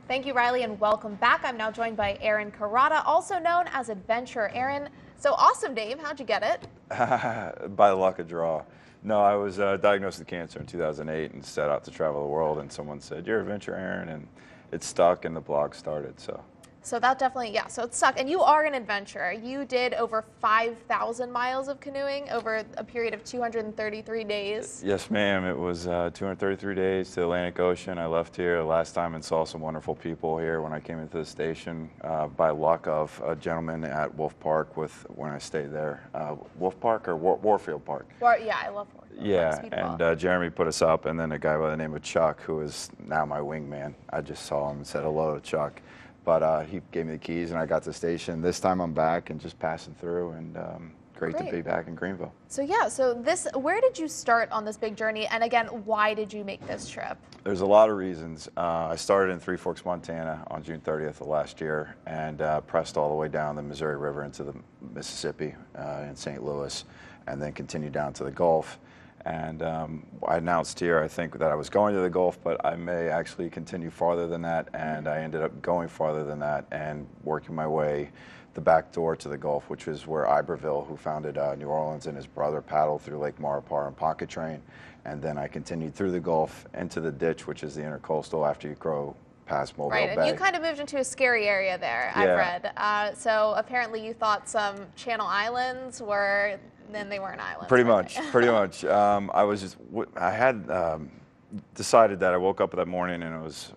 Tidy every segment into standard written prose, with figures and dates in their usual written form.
Thank you, Riley, and welcome back. I'm now joined by Aaron Carrata, also known as Adventure Aaron. So awesome name. How'd you get it? By the luck of draw. No, I was diagnosed with cancer in 2008 and set out to travel the world, and someone said, "You're Adventure Aaron," and it stuck, and the blog started. So that definitely, yeah, so it stuck. And you are an adventurer. You did over 5,000 miles of canoeing over a period of 233 days. Yes, ma'am. It was 233 days to the Atlantic Ocean. I left here last time and saw some wonderful people here when I came into the station. By luck of a gentleman at Wolf Park when I stayed there. Wolf Park or Warfield Park? Yeah, I love Warfield. Yeah, and Jeremy put us up, and then a guy by the name of Chuck, who is now my wingman. I just saw him and said hello to Chuck. But he gave me the keys, and I got to the station. This time I'm back and just passing through, and great to be back in Greenville. So yeah, where did you start on this big journey? And again, why did you make this trip? There's a lot of reasons. I started in Three Forks, Montana on June 30th of last year, and pressed all the way down the Missouri River into the Mississippi in St. Louis, and then continued down to the Gulf. And I announced here, I think, that I was going to the Gulf, but I may actually continue farther than that, and I ended up going farther than that and working my way the back door to the Gulf, which is where Iberville, who founded New Orleans, and his brother paddled through Lake Maurepas and Pocket Train. And then I continued through the Gulf into the ditch, which is the intercoastal after you go past Mobile Bay. Right, and you kind of moved into a scary area there, I've read. So apparently you thought some Channel Islands were... Then they weren't islands. Pretty much. I had decided that I woke up that morning and it was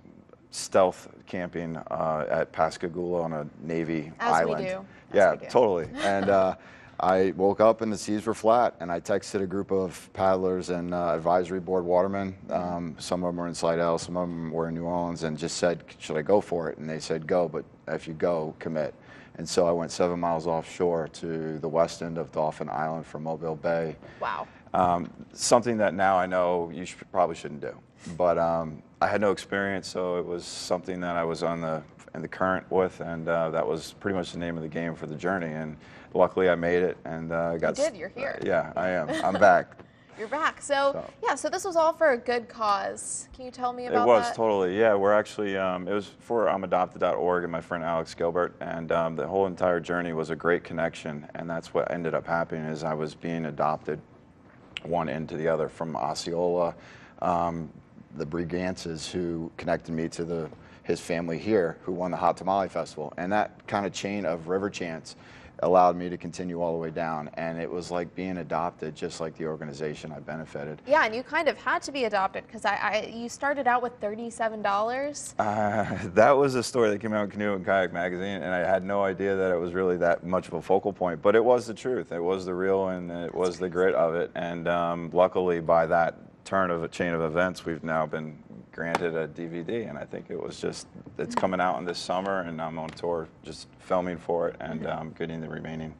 stealth camping at Pascagoula on a Navy island. As we do. Yeah, totally. And I woke up and the seas were flat, and I texted a group of paddlers and advisory board watermen. Some of them were in Slidell, some of them were in New Orleans, and just said, should I go for it? And they said, go, but if you go, commit. And so I went 7 miles offshore to the west end of Dauphin Island from Mobile Bay. Wow. Something that now I know you probably shouldn't do. But I had no experience, so it was something that I was in the current with, and that was pretty much the name of the game for the journey. And luckily I made it, and got... You did, you're here. Yeah, I am. I'm back. You're back. So this was all for a good cause. Can you tell me about that? It was, totally. Yeah, we're actually, it was for I'mAdopted.org and my friend Alex Gilbert, and the whole entire journey was a great connection, and that's what ended up happening is I was being adopted one end to the other from Osceola, the Brigances, who connected me to his family here, who won the Hot Tamale Festival, and that kind of chain of river chants allowed me to continue all the way down, and it was like being adopted, just like the organization I benefited. Yeah, and you kind of had to be adopted because you started out with $37. That was a story that came out in Canoe and Kayak magazine, and I had no idea that it was really that much of a focal point, but it was the truth. It was the real, and it was the grit of it, and luckily by that turn of a chain of events, we've now been granted a DVD, and I think it's coming out in this summer, and I'm on tour just filming for it and getting the remaining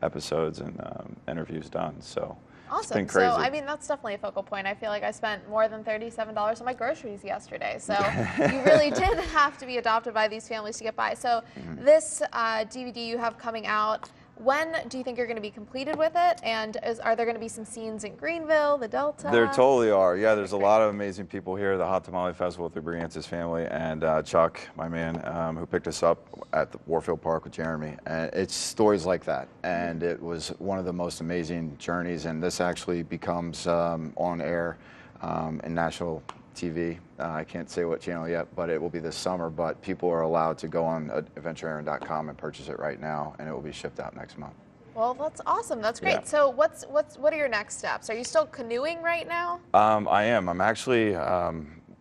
episodes and interviews done. So awesome. It's been crazy. So I mean, that's definitely a focal point. I feel like I spent more than $37 on my groceries yesterday. So you really did have to be adopted by these families to get by. So this DVD you have coming out, when do you think you're going to be completed with it? And are there going to be some scenes in Greenville, the Delta? There totally are. Yeah, there's a lot of amazing people here. The Hot Tamale Festival with the Brigantes family, and Chuck, my man, who picked us up at the Warfield Park with Jeremy. And it's stories like that. And it was one of the most amazing journeys. And this actually becomes on air in national TV. I can't say what channel yet, but it will be this summer. But people are allowed to go on adventureaaron.com and purchase it right now, and it will be shipped out next month. Well, that's awesome. That's great. Yeah. So what are your next steps? Are you still canoeing right now? I am. I'm actually,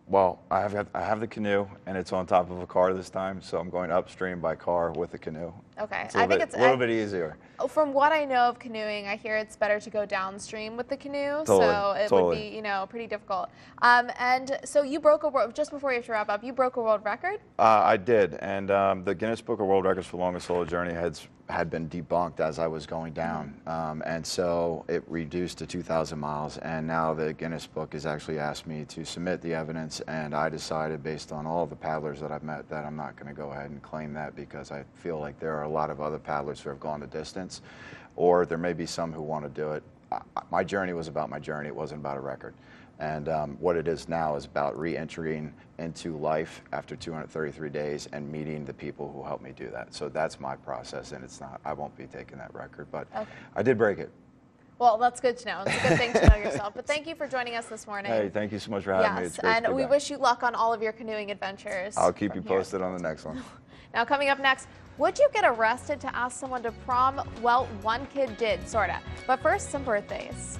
well, I have the canoe, and it's on top of a car this time, so I'm going upstream by car with the canoe. Okay. I think it's a little bit easier. From what I know of canoeing, I hear it's better to go downstream with the canoe, so it would be, pretty difficult. And so you broke a world, just before you have to wrap up, you broke a world record? I did, and the Guinness Book of World Records for longest solo journey had been debunked as I was going down, and so it reduced to 2,000 miles, and now the Guinness Book has actually asked me to submit the evidence, and I decided, based on all the paddlers that I've met, that I'm not going to go ahead and claim that, because I feel like there are a lot of other paddlers who have gone the distance, or there may be some who want to do it. My journey was about my journey. It wasn't about a record. And what it is now is about re-entering into life after 233 days and meeting the people who helped me do that. So that's my process, and it's not, I won't be taking that record, but Okay. I did break it. Well, that's good to know. It's a good thing to know yourself. But thank you for joining us this morning. Hey, thank you so much for having me. Yes, It's great to and be we back. wish you luck on all of your canoeing adventures. I'll keep you from here. posted on the next one. Now, coming up next, would you get arrested to ask someone to prom? Well, one kid did, sorta. But first, some birthdays.